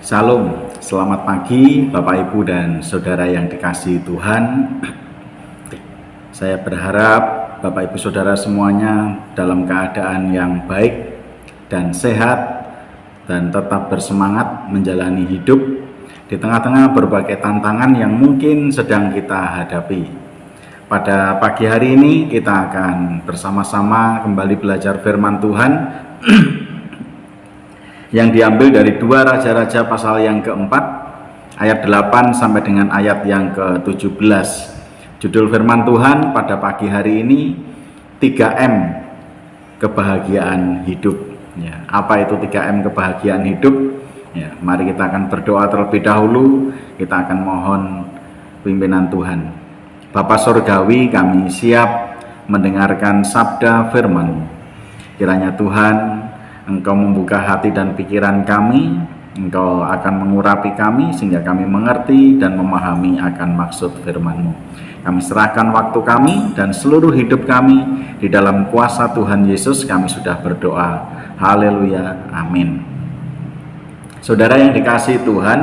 Salam, selamat pagi Bapak Ibu dan Saudara yang dikasihi Tuhan. Saya berharap Bapak Ibu Saudara semuanya dalam keadaan yang baik dan sehat dan tetap bersemangat menjalani hidup di tengah-tengah berbagai tantangan yang mungkin sedang kita hadapi. Pada pagi hari ini kita akan bersama-sama kembali belajar firman Tuhan yang diambil dari 2 Raja-Raja pasal yang keempat ayat 8 sampai dengan ayat yang ke-17. Judul firman Tuhan pada pagi hari ini 3M kebahagiaan hidup. Ya, apa itu 3M kebahagiaan hidup? Ya, mari kita akan berdoa terlebih dahulu. Kita akan mohon pimpinan Tuhan. Bapa Surgawi, kami siap mendengarkan sabda firman. Kiranya Tuhan, Engkau membuka hati dan pikiran kami, Engkau akan mengurapi kami sehingga kami mengerti dan memahami akan maksud firman-Mu. Kami serahkan waktu kami dan seluruh hidup kami di dalam kuasa Tuhan Yesus. Kami sudah berdoa. Haleluya, amin. Saudara yang dikasihi Tuhan,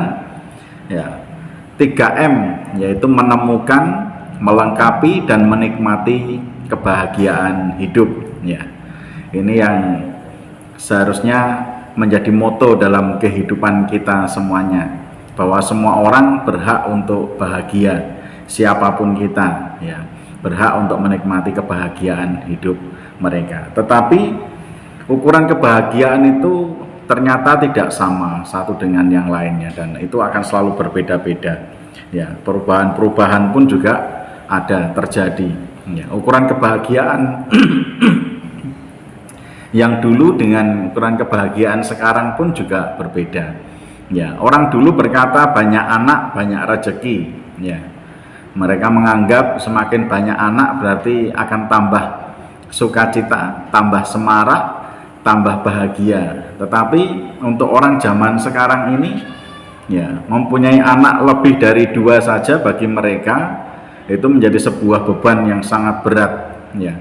ya, 3M yaitu menemukan, melengkapi dan menikmati kebahagiaan hidup. Ya, ini yang seharusnya menjadi moto dalam kehidupan kita semuanya, bahwa semua orang berhak untuk bahagia, siapapun kita, ya, berhak untuk menikmati kebahagiaan hidup mereka. Tetapi ukuran kebahagiaan itu ternyata tidak sama satu dengan yang lainnya, dan itu akan selalu berbeda-beda. Ya, perubahan-perubahan pun juga ada terjadi. Ya, ukuran kebahagiaan yang dulu dengan ukuran kebahagiaan sekarang pun juga berbeda. Ya, orang dulu berkata banyak anak banyak rezeki. Ya, mereka menganggap semakin banyak anak berarti akan tambah sukacita, tambah semarak, tambah bahagia. Tetapi untuk orang zaman sekarang ini, ya, mempunyai anak lebih dari 2 saja bagi mereka itu menjadi sebuah beban yang sangat berat. Ya,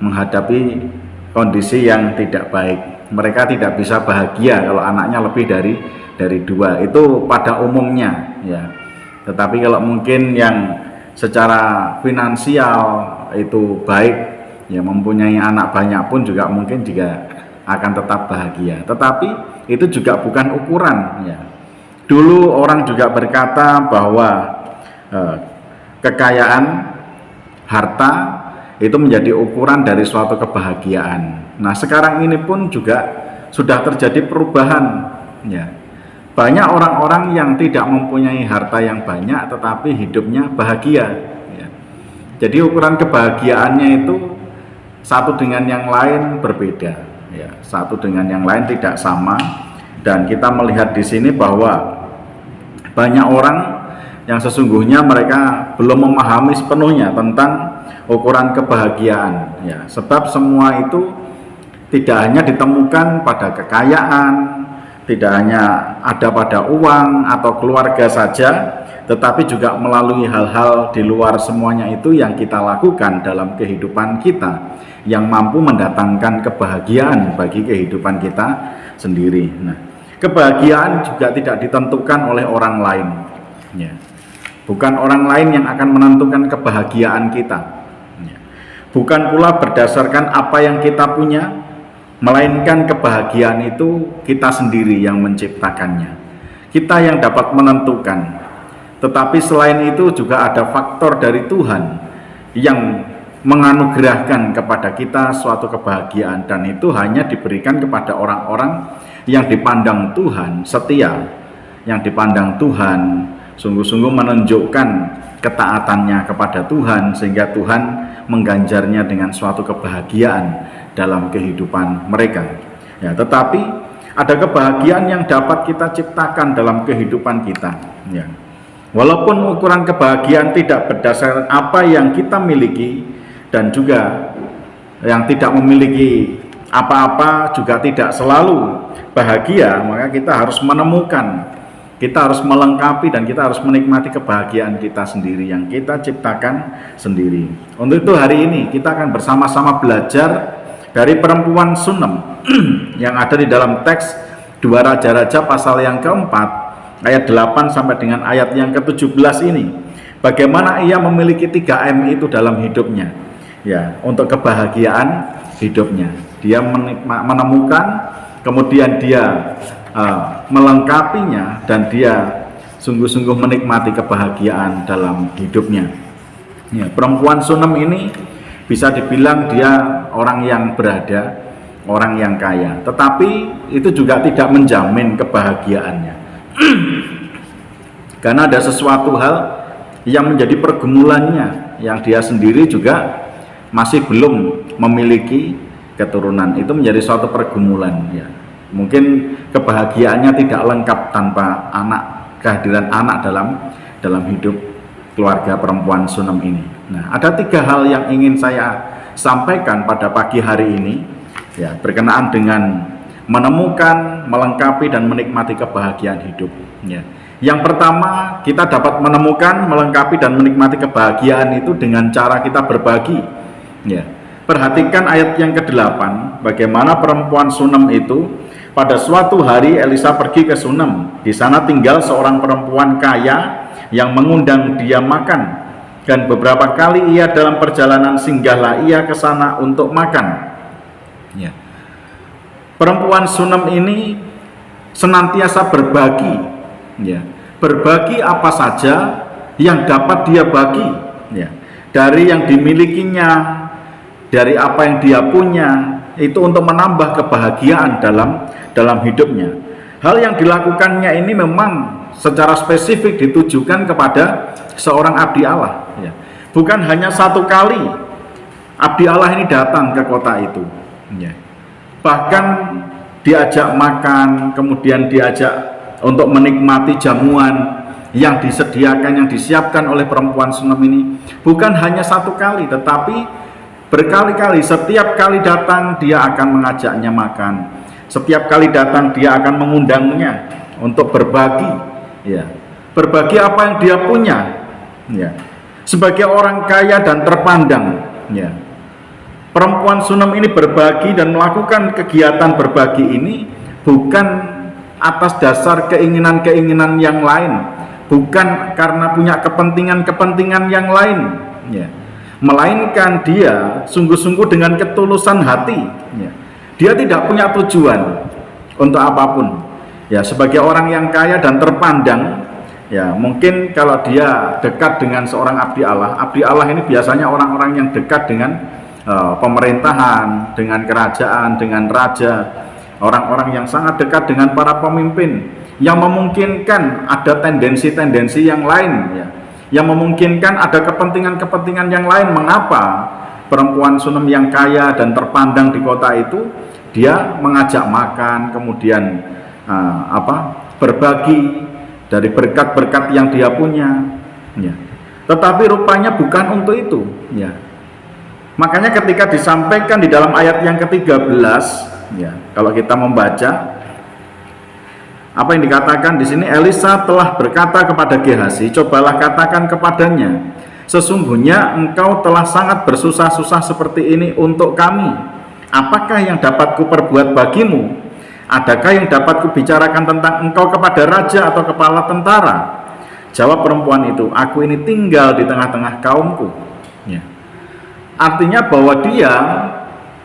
menghadapi kondisi yang tidak baik. Mereka tidak bisa bahagia kalau anaknya lebih dari 2. Itu pada umumnya, ya. Tetapi kalau mungkin yang secara finansial itu baik, ya, mempunyai anak banyak pun juga mungkin juga akan tetap bahagia. Tetapi itu juga bukan ukuran, ya. Dulu orang juga berkata bahwa kekayaan, harta itu menjadi ukuran dari suatu kebahagiaan. Nah, sekarang ini pun juga sudah terjadi perubahan, ya. Banyak orang-orang yang tidak mempunyai harta yang banyak tetapi hidupnya bahagia, ya. Jadi ukuran kebahagiaannya itu satu dengan yang lain berbeda, ya. Satu dengan yang lain tidak sama. Dan kita melihat di sini bahwa banyak orang yang sesungguhnya mereka belum memahami sepenuhnya tentang ukuran kebahagiaan, ya. Sebab semua itu tidak hanya ditemukan pada kekayaan, tidak hanya ada pada uang atau keluarga saja, tetapi juga melalui hal-hal di luar semuanya itu yang kita lakukan dalam kehidupan kita yang mampu mendatangkan kebahagiaan bagi kehidupan kita sendiri. Nah, kebahagiaan juga tidak ditentukan oleh orang lain, ya. Bukan orang lain yang akan menentukan kebahagiaan kita, ya. Bukan pula berdasarkan apa yang kita punya, melainkan kebahagiaan itu kita sendiri yang menciptakannya. Kita yang dapat menentukan. Tetapi selain itu juga ada faktor dari Tuhan yang menganugerahkan kepada kita suatu kebahagiaan, dan itu hanya diberikan kepada orang-orang yang dipandang Tuhan setia, yang dipandang Tuhan sungguh-sungguh menunjukkan ketaatannya kepada Tuhan, sehingga Tuhan mengganjarnya dengan suatu kebahagiaan dalam kehidupan mereka. Ya, tetapi ada kebahagiaan yang dapat kita ciptakan dalam kehidupan kita. Ya. Walaupun ukuran kebahagiaan tidak berdasarkan apa yang kita miliki, dan juga yang tidak memiliki apa-apa juga tidak selalu bahagia, maka kita harus menemukan, kita harus melengkapi, dan kita harus menikmati kebahagiaan kita sendiri yang kita ciptakan sendiri. Untuk itu hari ini kita akan bersama-sama belajar dari perempuan Sunem yang ada di dalam teks 2 Raja-Raja pasal yang keempat ayat 8 sampai dengan ayat yang ke-17 ini, bagaimana ia memiliki 3M itu dalam hidupnya, ya, untuk kebahagiaan hidupnya. Dia menemukan, kemudian dia melengkapinya, dan dia sungguh-sungguh menikmati kebahagiaan dalam hidupnya. Ya, perempuan Sunem ini bisa dibilang dia orang yang berada, orang yang kaya, tetapi itu juga tidak menjamin kebahagiaannya. Karena ada sesuatu hal yang menjadi pergumulannya, yang dia sendiri juga masih belum memiliki keturunan. Itu menjadi suatu pergumulan, ya. Mungkin kebahagiaannya tidak lengkap tanpa anak, kehadiran anak dalam hidup keluarga perempuan Sunem ini. Nah, ada 3 hal yang ingin saya sampaikan pada pagi hari ini, ya, berkenaan dengan menemukan, melengkapi, dan menikmati kebahagiaan hidup, ya. Yang pertama, kita dapat menemukan, melengkapi, dan menikmati kebahagiaan itu dengan cara kita berbagi, ya. Perhatikan ayat yang ke-8, bagaimana perempuan Sunem itu, pada suatu hari Elisa pergi ke Sunem. Di sana tinggal seorang perempuan kaya yang mengundang dia makan, dan beberapa kali ia dalam perjalanan singgahlah ia ke sana untuk makan, ya. Perempuan Sunem ini senantiasa berbagi, ya. Berbagi apa saja yang dapat dia bagi, ya. Dari yang dimilikinya, dari apa yang dia punya, itu untuk menambah kebahagiaan dalam hidupnya. Hal yang dilakukannya ini memang secara spesifik ditujukan kepada seorang abdi Allah, ya. Bukan hanya 1 kali abdi Allah ini datang ke kota itu, ya. Bahkan diajak makan, kemudian diajak untuk menikmati jamuan yang disediakan, yang disiapkan oleh perempuan Sunem ini. Bukan hanya 1 kali, tetapi berkali-kali. Setiap kali datang dia akan mengajaknya makan, setiap kali datang dia akan mengundangnya untuk berbagi, ya. Berbagi apa yang dia punya, ya. Sebagai orang kaya dan terpandang, ya, perempuan Sunem ini berbagi dan melakukan kegiatan berbagi ini bukan atas dasar keinginan-keinginan yang lain, bukan karena punya kepentingan-kepentingan yang lain, ya. Melainkan dia sungguh-sungguh dengan ketulusan hati, ya. Dia tidak punya tujuan untuk apapun, ya. Sebagai orang yang kaya dan terpandang, ya, mungkin kalau dia dekat dengan seorang abdi Allah ini biasanya orang-orang yang dekat dengan pemerintahan, dengan kerajaan, dengan raja, orang-orang yang sangat dekat dengan para pemimpin, yang memungkinkan ada tendensi-tendensi yang lain, ya, yang memungkinkan ada kepentingan-kepentingan yang lain. Mengapa perempuan Sunem yang kaya dan terpandang di kota itu dia mengajak makan, kemudian berbagi dari berkat-berkat yang dia punya, ya. Tetapi rupanya bukan untuk itu, ya. Makanya ketika disampaikan di dalam ayat yang ke-13, ya, kalau kita membaca apa yang dikatakan di sini, Elisa telah berkata kepada Gehazi, cobalah katakan kepadanya, sesungguhnya engkau telah sangat bersusah-susah seperti ini untuk kami. Apakah yang dapat kuperbuat bagimu? Adakah yang dapat kubicarakan tentang engkau kepada raja atau kepala tentara? Jawab perempuan itu, aku ini tinggal di tengah-tengah kaumku, ya. Artinya bahwa dia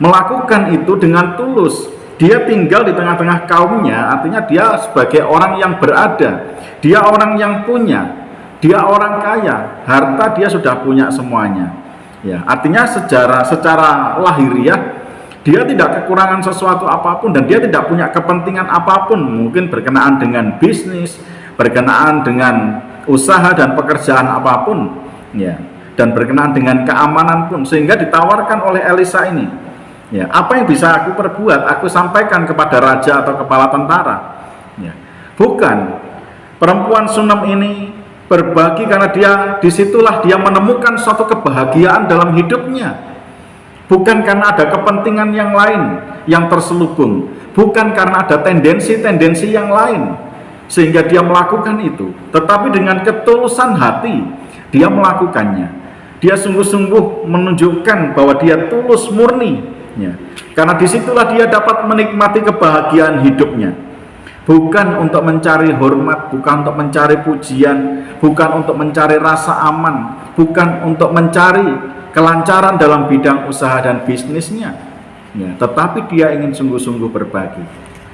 melakukan itu dengan tulus. Dia tinggal di tengah-tengah kaumnya, artinya dia sebagai orang yang berada, dia orang yang punya, dia orang kaya, harta dia sudah punya semuanya, ya. Artinya secara lahiriah dia tidak kekurangan sesuatu apapun, dan dia tidak punya kepentingan apapun, mungkin berkenaan dengan bisnis, berkenaan dengan usaha dan pekerjaan apapun, ya, dan berkenaan dengan keamanan pun, sehingga ditawarkan oleh Elisa ini, ya, apa yang bisa aku perbuat, aku sampaikan kepada raja atau kepala tentara, ya. Bukan, perempuan Sunem ini berbagi karena disitulah dia menemukan suatu kebahagiaan dalam hidupnya, bukan karena ada kepentingan yang lain yang terselubung, bukan karena ada tendensi-tendensi yang lain sehingga dia melakukan itu, tetapi dengan ketulusan hati dia melakukannya. Dia sungguh-sungguh menunjukkan bahwa dia tulus murni, ya. Karena disitulah dia dapat menikmati kebahagiaan hidupnya. bukan untuk mencari hormat, bukan untuk mencari pujian, bukan untuk mencari rasa aman, bukan untuk mencari kelancaran dalam bidang usaha dan bisnisnya, ya, tetapi dia ingin sungguh-sungguh berbagi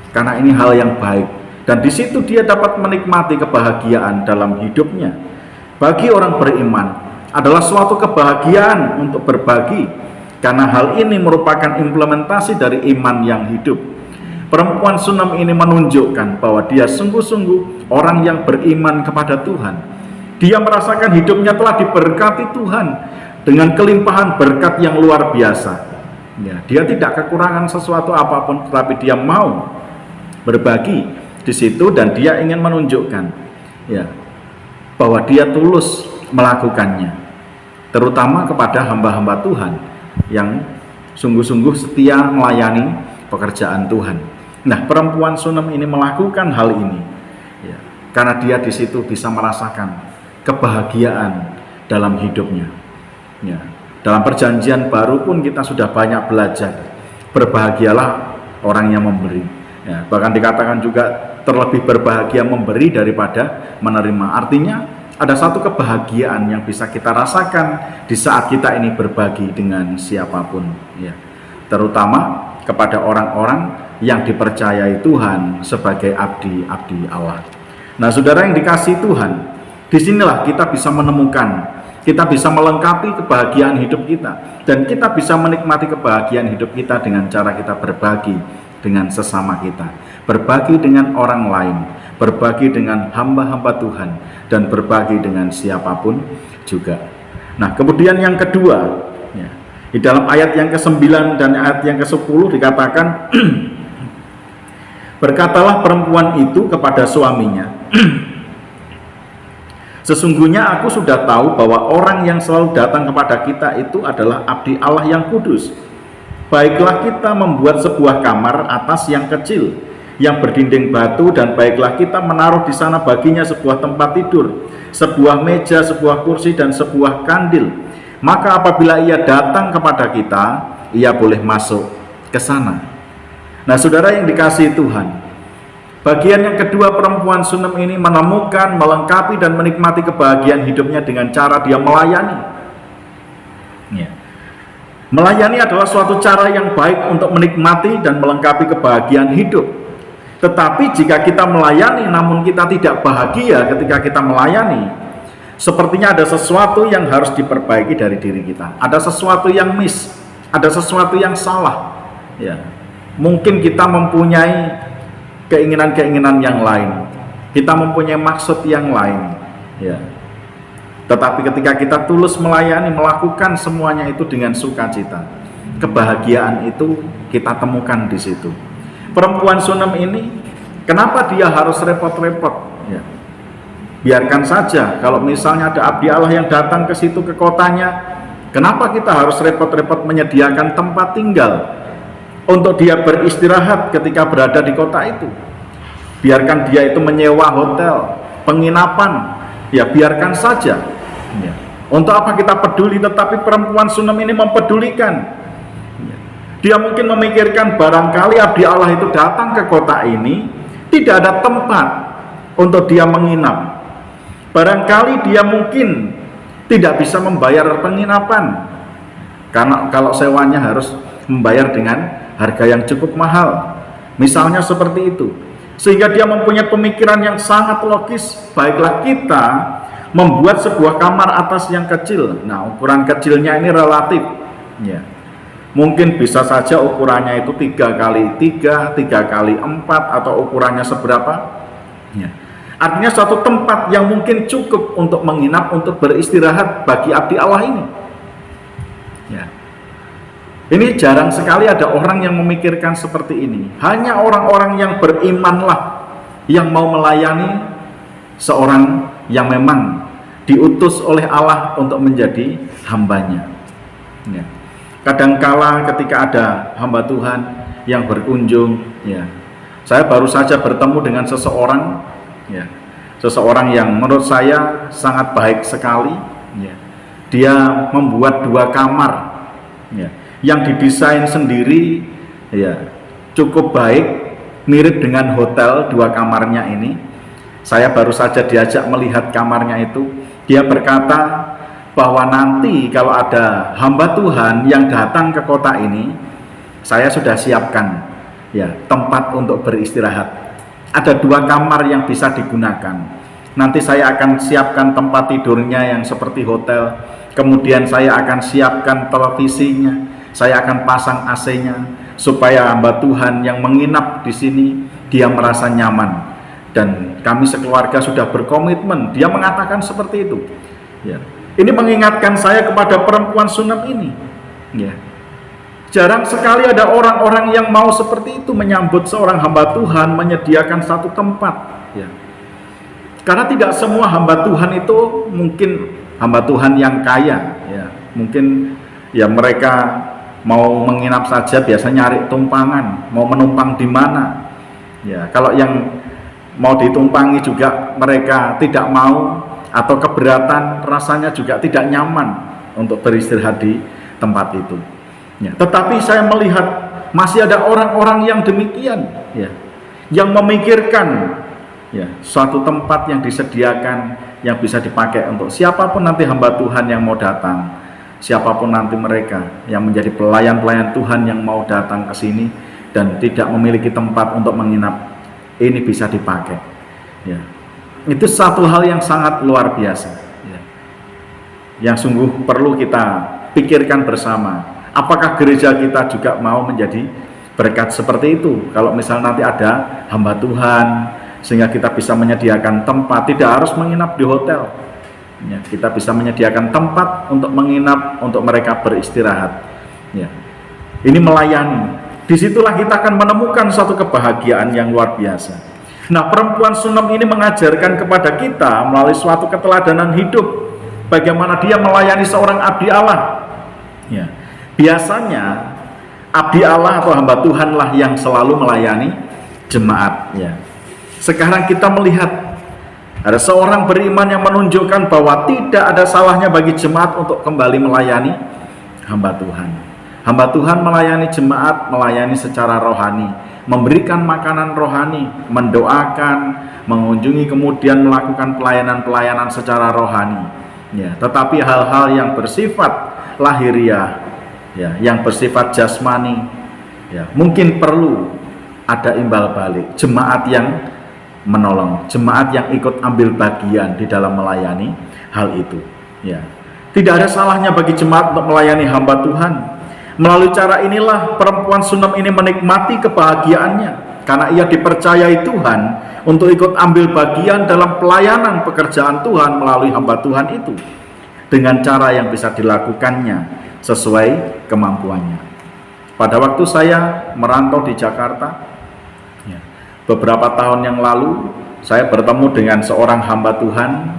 karena ini hal yang baik, dan di situ dia dapat menikmati kebahagiaan dalam hidupnya. Bagi orang beriman adalah suatu kebahagiaan untuk berbagi, karena hal ini merupakan implementasi dari iman yang hidup. Perempuan Sunem ini menunjukkan bahwa dia sungguh-sungguh orang yang beriman kepada Tuhan. Dia merasakan hidupnya telah diberkati Tuhan dengan kelimpahan berkat yang luar biasa. Ya, dia tidak kekurangan sesuatu apapun, tetapi dia mau berbagi di situ, dan dia ingin menunjukkan, ya, bahwa dia tulus melakukannya, terutama kepada hamba-hamba Tuhan yang sungguh-sungguh setia melayani pekerjaan Tuhan. Nah, perempuan Sunem ini melakukan hal ini, ya, karena dia di situ bisa merasakan kebahagiaan dalam hidupnya. Ya, dalam perjanjian baru pun kita sudah banyak belajar, berbahagialah orang yang memberi. Ya, bahkan dikatakan juga terlebih berbahagia memberi daripada menerima. Artinya ada satu kebahagiaan yang bisa kita rasakan di saat kita ini berbagi dengan siapapun, ya, terutama kepada orang-orang yang dipercayai Tuhan sebagai abdi-abdi Allah. Nah, saudara yang dikasihi Tuhan, disinilah kita bisa menemukan, kita bisa melengkapi kebahagiaan hidup kita, dan kita bisa menikmati kebahagiaan hidup kita dengan cara kita berbagi dengan sesama kita, berbagi dengan orang lain, berbagi dengan hamba-hamba Tuhan, dan berbagi dengan siapapun juga. Nah, kemudian yang kedua, ya, di dalam ayat yang ke-9 dan ayat yang ke-10 dikatakan, berkatalah perempuan itu kepada suaminya, sesungguhnya aku sudah tahu bahwa orang yang selalu datang kepada kita itu adalah abdi Allah yang kudus. Baiklah kita membuat sebuah kamar atas yang kecil, yang berdinding batu, dan baiklah kita menaruh di sana baginya sebuah tempat tidur, sebuah meja, sebuah kursi, dan sebuah kandil. Maka apabila ia datang kepada kita, ia boleh masuk ke sana. Nah, saudara yang dikasihi Tuhan, bagian yang kedua, perempuan Sunem ini menemukan, melengkapi, dan menikmati kebahagiaan hidupnya dengan cara dia melayani. Ya. Melayani adalah suatu cara yang baik untuk menikmati dan melengkapi kebahagiaan hidup. Tetapi jika kita melayani namun kita tidak bahagia ketika kita melayani, sepertinya ada sesuatu yang harus diperbaiki dari diri kita. Ada sesuatu yang miss, ada sesuatu yang salah. Ya. Mungkin kita mempunyai keinginan-keinginan yang lain, kita mempunyai maksud yang lain, ya. Tetapi ketika kita tulus melayani, melakukan semuanya itu dengan sukacita, kebahagiaan itu kita temukan di situ. Perempuan Sunem ini, kenapa dia harus repot-repot? Ya. Biarkan saja kalau misalnya ada abdi Allah yang datang ke situ, ke kotanya, kenapa kita harus repot-repot menyediakan tempat tinggal untuk dia beristirahat ketika berada di kota itu? Biarkan dia itu menyewa hotel, penginapan, ya biarkan saja. Ya. Untuk apa kita peduli? Tetapi perempuan Sunem ini mempedulikan. Ya. Dia mungkin memikirkan barangkali abdi Allah itu datang ke kota ini, tidak ada tempat untuk dia menginap. Barangkali dia mungkin tidak bisa membayar penginapan, karena kalau sewanya harus membayar dengan harga yang cukup mahal, misalnya seperti itu. Sehingga dia mempunyai pemikiran yang sangat logis, baiklah kita membuat sebuah kamar atas yang kecil. Nah, ukuran kecilnya ini relatif, ya. Mungkin bisa saja ukurannya itu 3x3, 3x4, atau ukurannya seberapa, ya. Artinya suatu tempat yang mungkin cukup untuk menginap, untuk beristirahat bagi abdi Allah ini, ya. Ini jarang sekali ada orang yang memikirkan seperti ini. Hanya orang-orang yang berimanlah yang mau melayani seorang yang memang diutus oleh Allah untuk menjadi hambanya. Ya. Kadangkala ketika ada hamba Tuhan yang berkunjung, ya, saya baru saja bertemu dengan seseorang, ya, seseorang yang menurut saya sangat baik sekali. Ya. Dia membuat 2 kamar, ya, yang didesain sendiri, ya, cukup baik, mirip dengan hotel 2 kamarnya ini. Saya baru saja diajak melihat kamarnya itu. Dia berkata bahwa nanti kalau ada hamba Tuhan yang datang ke kota ini, saya sudah siapkan ya tempat untuk beristirahat. Ada 2 kamar yang bisa digunakan. Nanti saya akan siapkan tempat tidurnya yang seperti hotel. Kemudian saya akan siapkan televisinya. Saya akan pasang AC-nya supaya hamba Tuhan yang menginap di sini dia merasa nyaman. Dan kami sekeluarga sudah berkomitmen. Dia mengatakan seperti itu. Ya. Ini mengingatkan saya kepada perempuan Sunem ini. Ya. Jarang sekali ada orang-orang yang mau seperti itu menyambut seorang hamba Tuhan, menyediakan satu tempat. Ya. Karena tidak semua hamba Tuhan itu mungkin hamba Tuhan yang kaya. Ya. Mungkin ya mereka mau menginap saja biasa nyari tumpangan, mau menumpang di mana. Ya, kalau yang mau ditumpangi juga mereka tidak mau atau keberatan, rasanya juga tidak nyaman untuk beristirahat di tempat itu. Ya, tetapi saya melihat masih ada orang-orang yang demikian, ya, yang memikirkan ya suatu tempat yang disediakan yang bisa dipakai untuk siapapun nanti hamba Tuhan yang mau datang. Siapapun nanti mereka yang menjadi pelayan-pelayan Tuhan yang mau datang ke sini dan tidak memiliki tempat untuk menginap, ini bisa dipakai. Ya. Itu satu hal yang sangat luar biasa. Ya. Yang sungguh perlu kita pikirkan bersama. Apakah gereja kita juga mau menjadi berkat seperti itu? Kalau misal nanti ada hamba Tuhan, sehingga kita bisa menyediakan tempat, tidak harus menginap di hotel. Ya, kita bisa menyediakan tempat untuk menginap, untuk mereka beristirahat. Ya. Ini melayani. Disitulah kita akan menemukan satu kebahagiaan yang luar biasa. Nah, perempuan Sunem ini mengajarkan kepada kita melalui suatu keteladanan hidup bagaimana dia melayani seorang abdi Allah. Ya. Biasanya abdi Allah atau hamba Tuhanlah yang selalu melayani jemaat. Ya. Sekarang kita melihat ada seorang beriman yang menunjukkan bahwa tidak ada salahnya bagi jemaat untuk kembali melayani hamba Tuhan. Hamba Tuhan melayani jemaat, melayani secara rohani, memberikan makanan rohani, mendoakan, mengunjungi, kemudian melakukan pelayanan-pelayanan secara rohani. Ya, tetapi hal-hal yang bersifat lahiriah, ya, yang bersifat jasmani, ya, mungkin perlu ada imbal balik, jemaat yang menolong, jemaat yang ikut ambil bagian di dalam melayani hal itu. Ya, tidak ada salahnya bagi jemaat untuk melayani hamba Tuhan. Melalui cara inilah perempuan Sunem ini menikmati kebahagiaannya karena ia dipercayai Tuhan untuk ikut ambil bagian dalam pelayanan pekerjaan Tuhan melalui hamba Tuhan itu dengan cara yang bisa dilakukannya sesuai kemampuannya. Pada waktu saya merantau di Jakarta, beberapa tahun yang lalu, saya bertemu dengan seorang hamba Tuhan.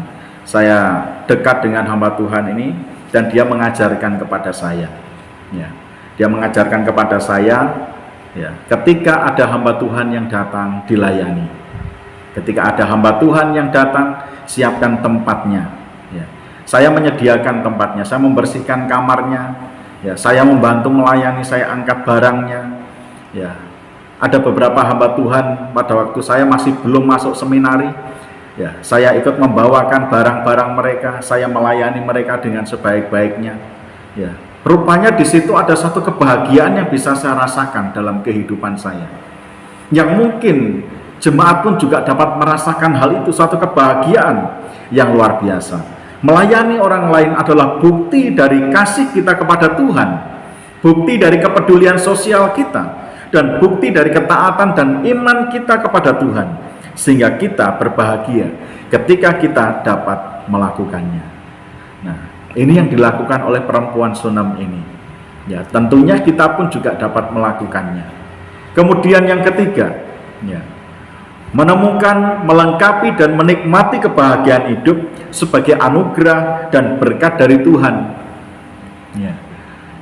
Saya dekat dengan hamba Tuhan ini dan dia mengajarkan kepada saya. Ya, dia mengajarkan kepada saya, ya, ketika ada hamba Tuhan yang datang, dilayani. Ketika ada hamba Tuhan yang datang, siapkan tempatnya. Ya, saya menyediakan tempatnya, saya membersihkan kamarnya. Ya, saya membantu melayani, saya angkat barangnya. Ya. Ada beberapa hamba Tuhan pada waktu saya masih belum masuk seminari, ya, saya ikut membawakan barang-barang mereka, saya melayani mereka dengan sebaik-baiknya. Ya, rupanya di situ ada satu kebahagiaan yang bisa saya rasakan dalam kehidupan saya. Yang mungkin jemaat pun juga dapat merasakan hal itu, satu kebahagiaan yang luar biasa. Melayani orang lain adalah bukti dari kasih kita kepada Tuhan, bukti dari kepedulian sosial kita, dan bukti dari ketaatan dan iman kita kepada Tuhan, sehingga kita berbahagia ketika kita dapat melakukannya. Nah, ini yang dilakukan oleh perempuan Sunem ini. Ya, tentunya kita pun juga dapat melakukannya. Kemudian yang ketiga, ya, menemukan, melengkapi dan menikmati kebahagiaan hidup sebagai anugerah dan berkat dari Tuhan. Ya.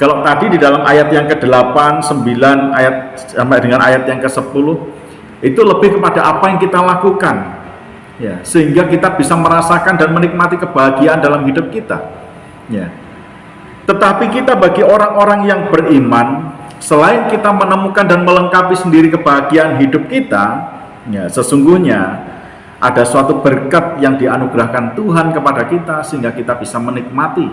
Kalau tadi di dalam ayat yang ke-8, 9, ayat sampai dengan ayat yang ke-10, itu lebih kepada apa yang kita lakukan, ya, sehingga kita bisa merasakan dan menikmati kebahagiaan dalam hidup kita. Ya. Tetapi kita bagi orang-orang yang beriman, Selain kita menemukan dan melengkapi sendiri kebahagiaan hidup kita, ya, sesungguhnya ada suatu berkat yang dianugerahkan Tuhan kepada kita sehingga kita bisa menikmati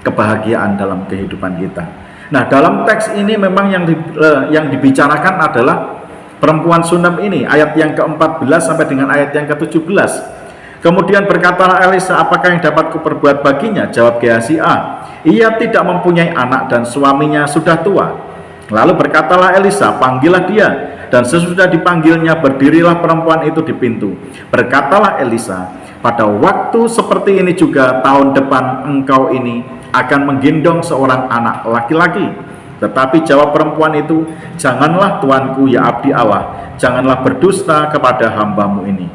kebahagiaan dalam kehidupan kita. Nah, dalam teks ini memang yang dibicarakan adalah perempuan Sunam ini, ayat yang ke-14 sampai dengan ayat yang ke-17. Kemudian berkatalah Elisa, apakah yang dapat kuperbuat baginya? Jawab Gehazi, ia tidak mempunyai anak dan suaminya sudah tua. Lalu berkatalah Elisa, panggillah dia. Dan sesudah dipanggilnya, berdirilah perempuan itu di pintu. Berkatalah Elisa, pada waktu seperti ini juga tahun depan engkau ini akan menggendong seorang anak laki-laki. Tetapi jawab perempuan itu, janganlah tuanku ya abdi Allah, janganlah berdusta kepada hambamu ini.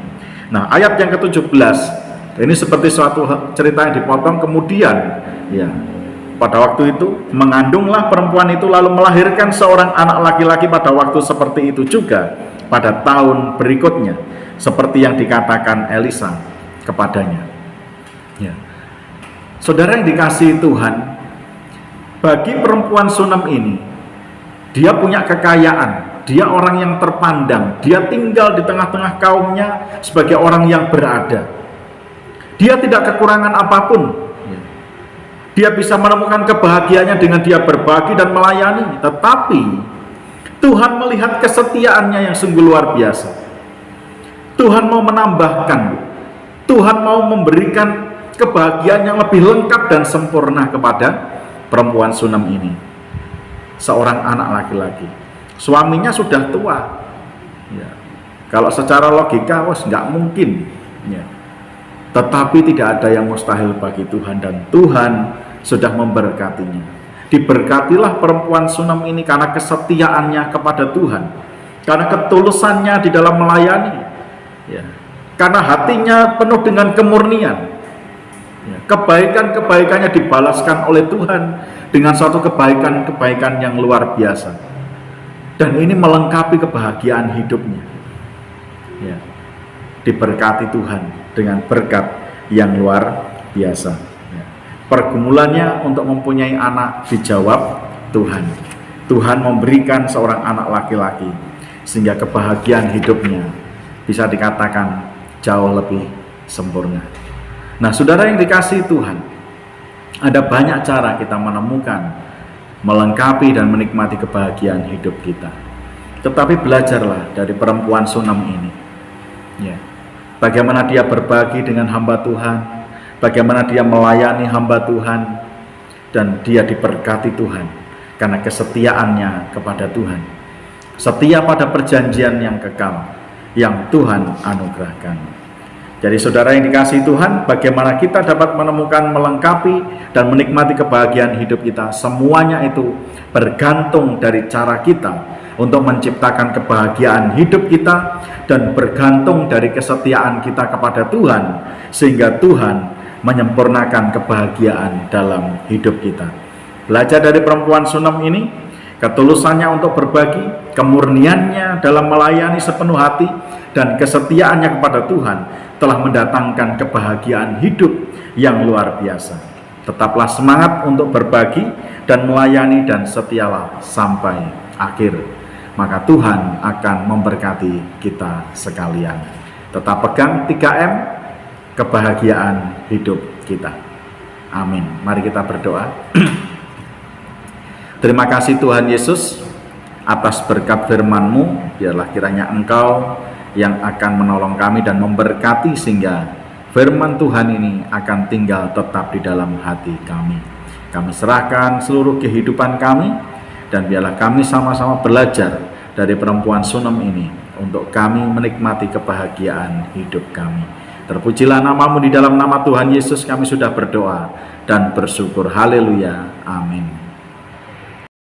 Nah, ayat yang ke-17 ini seperti suatu cerita yang dipotong. Kemudian ya, pada waktu itu mengandunglah perempuan itu lalu melahirkan seorang anak laki-laki pada waktu seperti itu juga pada tahun berikutnya, seperti yang dikatakan Elisa kepadanya. Ya. Saudara yang dikasihi Tuhan, bagi perempuan Sunam ini, dia punya kekayaan, dia orang yang terpandang, dia tinggal di tengah-tengah kaumnya sebagai orang yang berada. Dia tidak kekurangan apapun. Dia bisa menemukan kebahagiaannya dengan dia berbagi dan melayani. Tetapi Tuhan melihat kesetiaannya yang sungguh luar biasa. Tuhan mau menambahkan, Tuhan mau memberikan kebahagiaan yang lebih lengkap dan sempurna kepada perempuan Sunam ini. Seorang anak laki-laki, suaminya sudah tua ya. Kalau secara logika nggak mungkin ya. Tetapi tidak ada yang mustahil bagi Tuhan, dan Tuhan sudah memberkatinya. Diberkatilah perempuan Sunam ini karena kesetiaannya kepada Tuhan, karena ketulusannya di dalam melayani ya. Karena hatinya penuh dengan kemurnian ya. Kebaikan-kebaikannya dibalaskan oleh Tuhan dengan suatu kebaikan-kebaikan yang luar biasa, dan ini melengkapi kebahagiaan hidupnya ya. Diberkati Tuhan dengan berkat yang luar biasa ya. Pergumulannya untuk mempunyai anak dijawab Tuhan. Tuhan memberikan seorang anak laki-laki sehingga kebahagiaan hidupnya bisa dikatakan jauh lebih sempurna. Nah, saudara yang dikasihi Tuhan, ada banyak cara kita menemukan, melengkapi dan menikmati kebahagiaan hidup kita. Tetapi belajarlah dari perempuan Sunam ini ya. Bagaimana dia berbagi dengan hamba Tuhan, bagaimana dia melayani hamba Tuhan, dan dia diberkati Tuhan karena kesetiaannya kepada Tuhan. Setia pada perjanjian yang kekal yang Tuhan anugerahkan. Jadi saudara yang dikasihi Tuhan, bagaimana kita dapat menemukan, melengkapi, dan menikmati kebahagiaan hidup kita, semuanya itu bergantung dari cara kita untuk menciptakan kebahagiaan hidup kita, dan bergantung dari kesetiaan kita kepada Tuhan, sehingga Tuhan menyempurnakan kebahagiaan dalam hidup kita. Belajar dari perempuan Sunam ini, ketulusannya untuk berbagi, kemurniannya dalam melayani sepenuh hati, dan kesetiaannya kepada Tuhan telah mendatangkan kebahagiaan hidup yang luar biasa. Tetaplah semangat untuk berbagi dan melayani, dan setialah sampai akhir. Maka Tuhan akan memberkati kita sekalian. Tetap pegang 3M, kebahagiaan hidup kita. Amin. Mari kita berdoa. Terima kasih Tuhan Yesus atas berkat firman-Mu. Biarlah kiranya Engkau yang akan menolong kami dan memberkati, sehingga firman Tuhan ini akan tinggal tetap di dalam hati kami. Kami serahkan seluruh kehidupan kami, dan biarlah kami sama-sama belajar dari perempuan Sunam ini untuk kami menikmati kebahagiaan hidup kami. Terpujilah nama-Mu, di dalam nama Tuhan Yesus kami sudah berdoa dan bersyukur. Haleluya. Amin.